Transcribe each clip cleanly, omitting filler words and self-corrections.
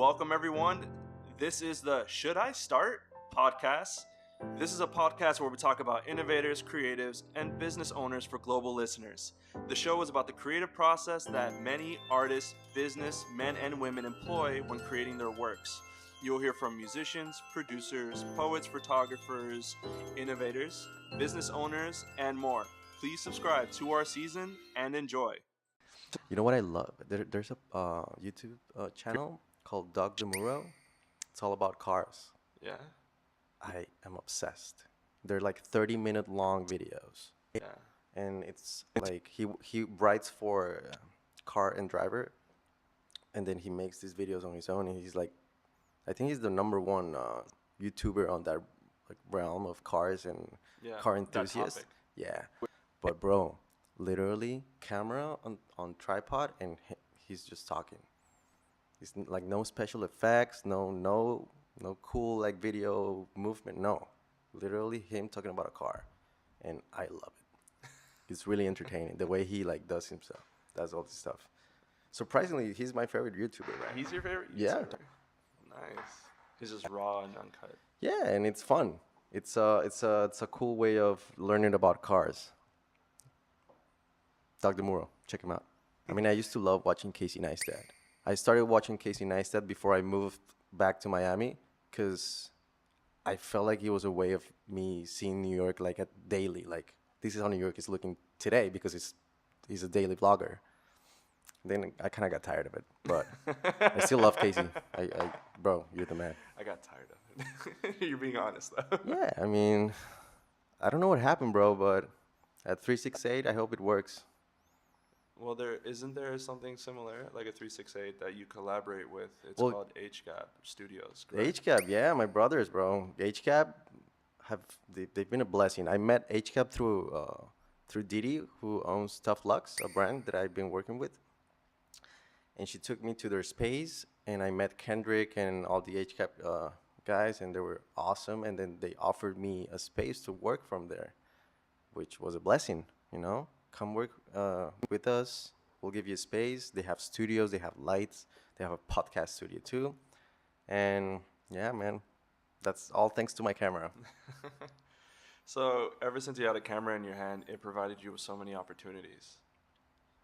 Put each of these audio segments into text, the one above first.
Welcome, everyone. This is the Should I Start podcast. This is a podcast where we talk about innovators, creatives, and business owners for global listeners. The show is about the creative process that many artists, business men and women employ when creating their works. You'll hear from musicians, producers, poets, photographers, innovators, business owners, and more. Please subscribe to our season and enjoy. You know what I love? There's a YouTube channel called Doug the Morrow. It's all about cars. Yeah? I am obsessed. They're like 30-minute long videos. Yeah. And it's like he writes for Car and Driver, and then he makes these videos on his own. And he's like, I think he's the number one YouTuber on that like realm of cars and car enthusiasts. Yeah. But bro, literally camera on tripod and he's just talking. It's like no special effects, no cool like video movement, no. Literally him talking about a car, and I love it. It's really entertaining the way he like does himself, does all this stuff. Surprisingly, he's my favorite YouTuber, right? He's your favorite YouTuber? Yeah. Nice. He's just raw and uncut. Yeah, and it's fun. It's a cool way of learning about cars. Doug the Morrow, check him out. I mean, I used to love watching Casey Neistat. I started watching Casey Neistat before I moved back to Miami because I felt like it was a way of me seeing New York like daily. Like, this is how New York is looking today because he's a daily vlogger. Then I kind of got tired of it, but I still love Casey. Bro, you're the man. I got tired of it. You're being honest, though. Yeah, I mean, I don't know what happened, bro, but at 368, I hope it works. Well, isn't there something similar, like a 368 that you collaborate with? It's called HCAP Studios, correct? HCAP, yeah, my brothers, bro. HCAP they've been a blessing. I met HCAP through Didi, who owns Tough Lux, a brand that I've been working with. And she took me to their space, and I met Kendrick and all the HCAP guys, and they were awesome. And then they offered me a space to work from there, which was a blessing, you know? Come work with us. We'll give you a space. They have studios. They have lights. They have a podcast studio too. And yeah, man, that's all thanks to my camera. So ever since you had a camera in your hand, it provided you with so many opportunities.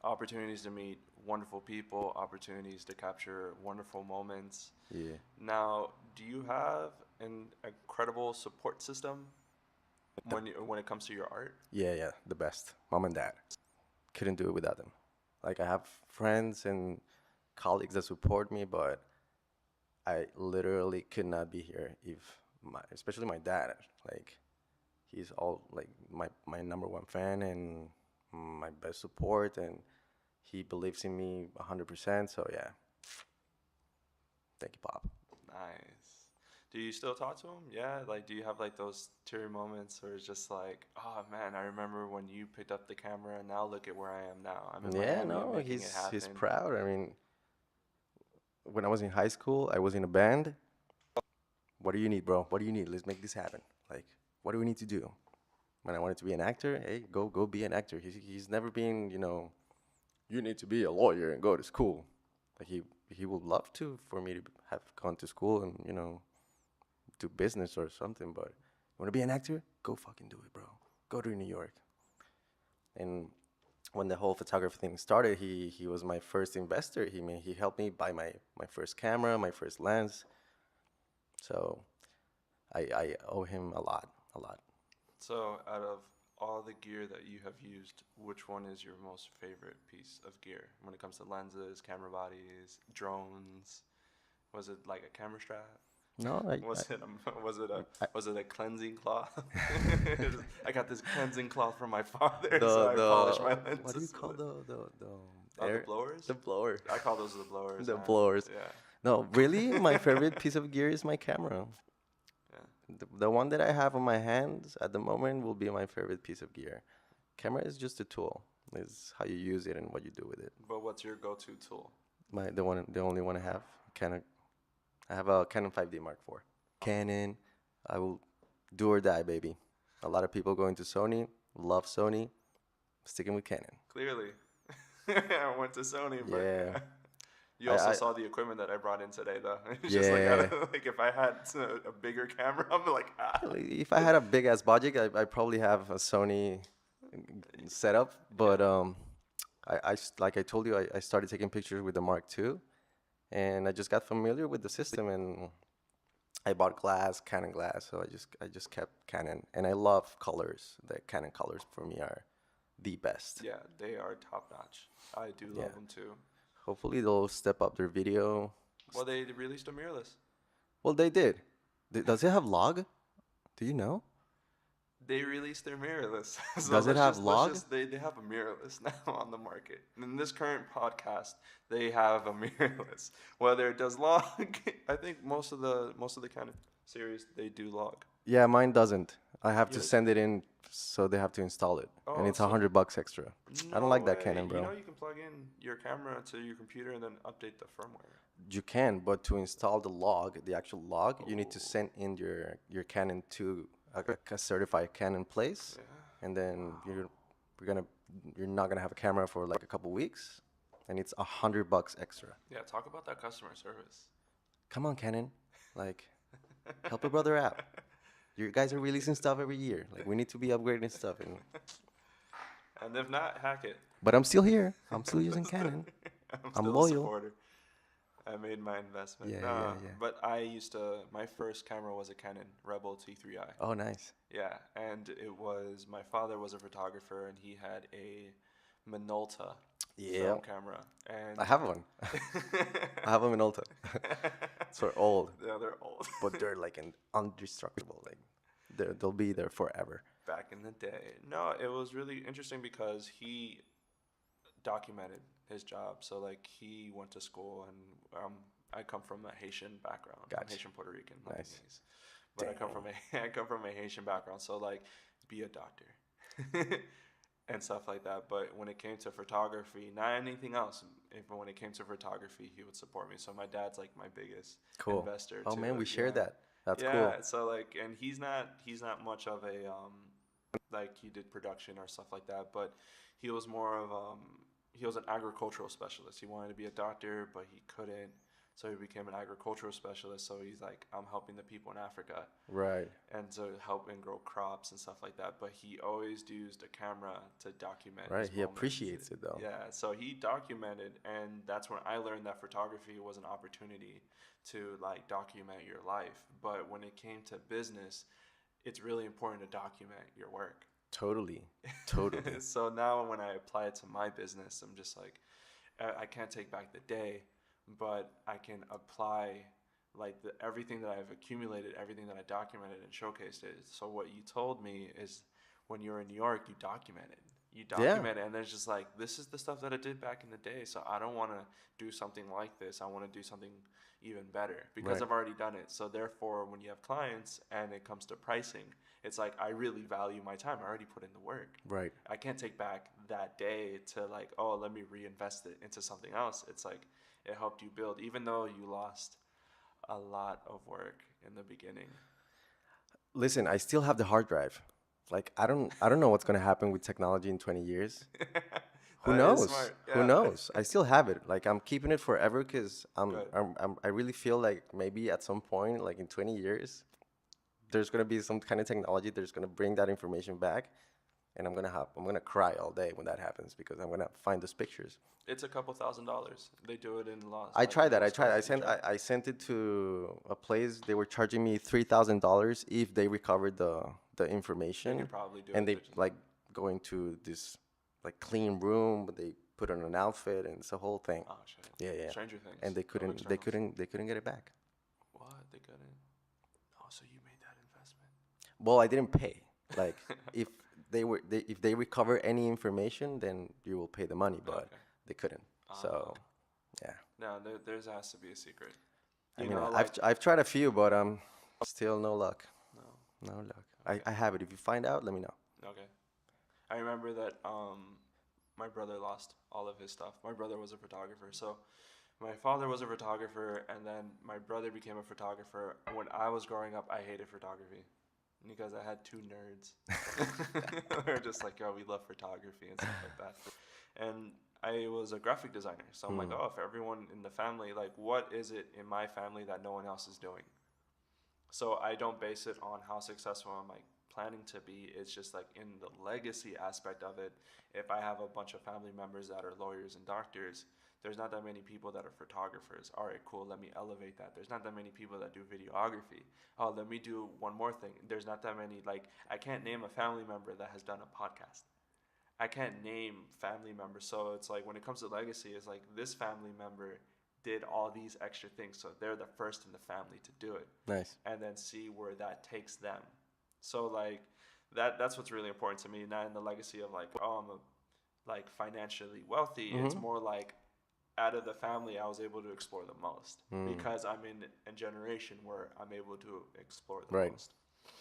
Opportunities to meet wonderful people, opportunities to capture wonderful moments. Yeah. Now, do you have an incredible support system when it comes to your art? Yeah, the best. Mom and dad. Couldn't do it without them. Like, I have friends and colleagues that support me, but I literally could not be here if especially my dad, like, he's all like my number one fan and my best support, and he believes in me 100%. So yeah, thank you, Pop. Nice. Do you still talk to him? Yeah, like, do you have like those teary moments where it's just like, oh man, I remember when you picked up the camera, and now look at where I am now. I'm in Miami, he's proud. I mean, when I was in high school, I was in a band. What do you need, bro? What do you need? Let's make this happen. Like, what do we need to do? When I wanted to be an actor, hey, go be an actor. He's never been, you need to be a lawyer and go to school. Like, he would love to for me to have gone to school and do business or something. But you want to be an actor? Go fucking do it, bro. Go to New York. And when the whole photography thing started, he was my first investor. He helped me buy my first camera, my first lens. So I owe him a lot. So out of all the gear that you have used, which one is your most favorite piece of gear when it comes to lenses, camera bodies, drones? Was it like a camera strap? No, was it a cleansing cloth? I got this cleansing cloth from my father, so I polish my lenses. What do you call the blowers? The blower. I call those the blowers. The blowers. Yeah. No, really, my favorite piece of gear is my camera. Yeah. The one that I have on my hands at the moment will be my favorite piece of gear. Camera is just a tool. It's how you use it and what you do with it. But what's your go-to tool? The only one I have. I have a Canon 5D Mark IV. Canon, I will do or die, baby. A lot of people going to Sony, love Sony, sticking with Canon. Clearly. I went to Sony, but yeah. You also saw the equipment that I brought in today, though. It's just Yeah. like if I had a bigger camera, I'm like, If I had a big ass budget, I probably have a Sony setup. But like I told you, I started taking pictures with the Mark II, and I just got familiar with the system, and I bought Canon glass. So I just kept Canon, and I love colors. The Canon colors for me are the best. Yeah, they are top notch. I do love them too. Hopefully they'll step up their video. Well, they released a mirrorless. Well, they did. Does it have log? Do you know? They released their mirrorless. So Does it have log? They have a mirrorless now on the market. In this current podcast, they have a mirrorless. Whether it does log, I think most of the kind of series they do log. Yeah, mine doesn't. I have to send it in, so they have to install it, and it's $100 extra. I don't like that Canon, bro. You know you can plug in your camera to your computer and then update the firmware. You can, but to install the log, the actual log, you need to send in your Canon to a certified Canon place, and then you're not gonna have a camera for like a couple weeks, and it's $100 extra. Yeah, talk about that customer service. Come on, Canon, like help a brother out. You guys are releasing stuff every year. Like we need to be upgrading stuff, and if not, hack it. But I'm still here. I'm still using Canon. I'm still loyal. A supporter. I made my investment. Yeah. But my first camera was a Canon Rebel T3i. Oh, nice. Yeah, and my father was a photographer, and he had a Minolta film camera. And I have one. I have a Minolta. So they're old. Yeah, they're old. But they're like indestructible. Like they'll be there forever. Back in the day. No, it was really interesting because he documented his job. So like he went to school, and I come from a Haitian background. Gotcha. I'm Haitian Puerto Rican. Nice. But I come from a Haitian background. So like be a doctor. And stuff like that. But when it came to photography, not anything else, when it came to photography, he would support me. So my dad's like my biggest investor. Oh man, we shared that. That's cool. Yeah, so like, and he's not much of a like he did production or stuff like that, but he was more of he was an agricultural specialist. He wanted to be a doctor, but he couldn't. So he became an agricultural specialist. So he's like, I'm helping the people in Africa. Right. And so helping grow crops and stuff like that. But he always used a camera to document. Right. He moments. Appreciates it though. Yeah. So he documented, and that's when I learned that photography was an opportunity to like document your life. But when it came to business, it's really important to document your work. Totally. So now when I apply it to my business, I'm just like, I can't take back the day, but I can apply like everything that I've accumulated, everything that I documented and showcased it. So what you told me is when you're in New York, you document it. And there's just like, this is the stuff that I did back in the day. So I don't want to do something like this. I want to do something even better because I've already done it. So therefore, when you have clients and it comes to pricing, it's like, I really value my time. I already put in the work. Right. I can't take back that day to like, oh, let me reinvest it into something else. It's like, it helped you build, even though you lost a lot of work in the beginning. Listen, I still have the hard drive. Like I don't know what's gonna happen with technology in 20 years. Who knows? Yeah. Who knows? I still have it. Like I'm keeping it forever because I really feel like maybe at some point, like in 20 years, there's gonna be some kind of technology that's gonna bring that information back, and I'm gonna cry all day when that happens because I'm gonna find those pictures. It's a couple $1,000s. They do it in Los. I tried that. I sent it to a place. They were charging me $3,000 if they recovered the information. They can probably do and it. they like go into this like clean room, but they put on an outfit and it's a whole thing. Oh shit. Yeah. Stranger Things. And they couldn't get it back. What? They couldn't. Oh, so you made that investment? Well, I didn't pay. Like if they recover any information, then you will pay the money, but they couldn't. So, yeah. No, there has to be a secret. I mean, I've tried a few, but still no luck. No luck. I have it. If you find out, let me know. Okay. I remember that my brother lost all of his stuff. My brother was a photographer, so my father was a photographer, and then my brother became a photographer. When I was growing up, I hated photography because I had two nerds. We were just like, oh, we love photography and stuff like that. And I was a graphic designer. So I'm like, oh, if everyone in the family, like, what is it in my family that no one else is doing? So I don't base it on how successful I'm like planning to be. It's just like in the legacy aspect of it. If I have a bunch of family members that are lawyers and doctors, there's not that many people that are photographers. All right, cool. Let me elevate that. There's not that many people that do videography. Oh, let me do one more thing. There's not that many, like, I can't name a family member that has done a podcast. I can't name family members. So it's like when it comes to legacy, it's like this family member did all these extra things. So they're the first in the family to do it. Nice. And then see where that takes them. So like that's what's really important to me. Not in the legacy of like, oh, I'm like financially wealthy. It's more like out of the family, I was able to explore the most because I'm in a generation where I'm able to explore the most.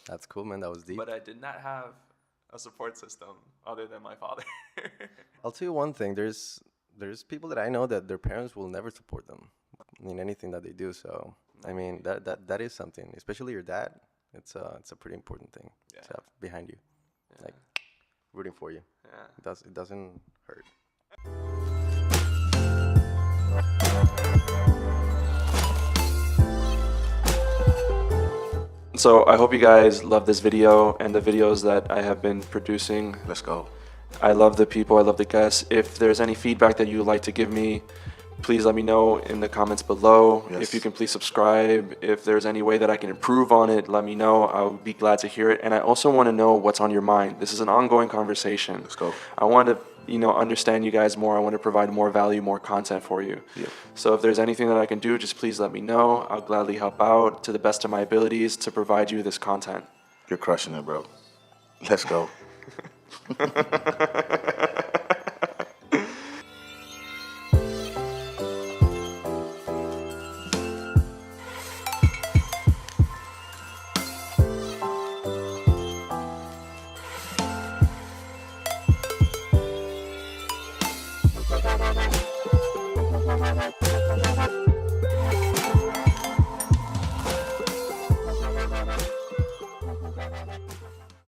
That's cool, man. That was deep. But I did not have a support system other than my father. I'll tell you one thing. There's people that I know that their parents will never support them in anything that they do. So I mean that is something, especially your dad. It's a pretty important thing to have behind you, like rooting for you. Yeah, it doesn't hurt. So I hope you guys love this video and the videos that I have been producing. Let's go. I love the people, I love the guests. If there's any feedback that you would like to give me, please let me know in the comments below. Yes. If you can please subscribe. If there's any way that I can improve on it, let me know. I would be glad to hear it. And I also want to know what's on your mind. This is an ongoing conversation. Let's go. I want to, understand you guys more. I want to provide more value, more content for you. Yeah. So if there's anything that I can do, just please let me know. I'll gladly help out to the best of my abilities to provide you this content. You're crushing it, bro. Let's go.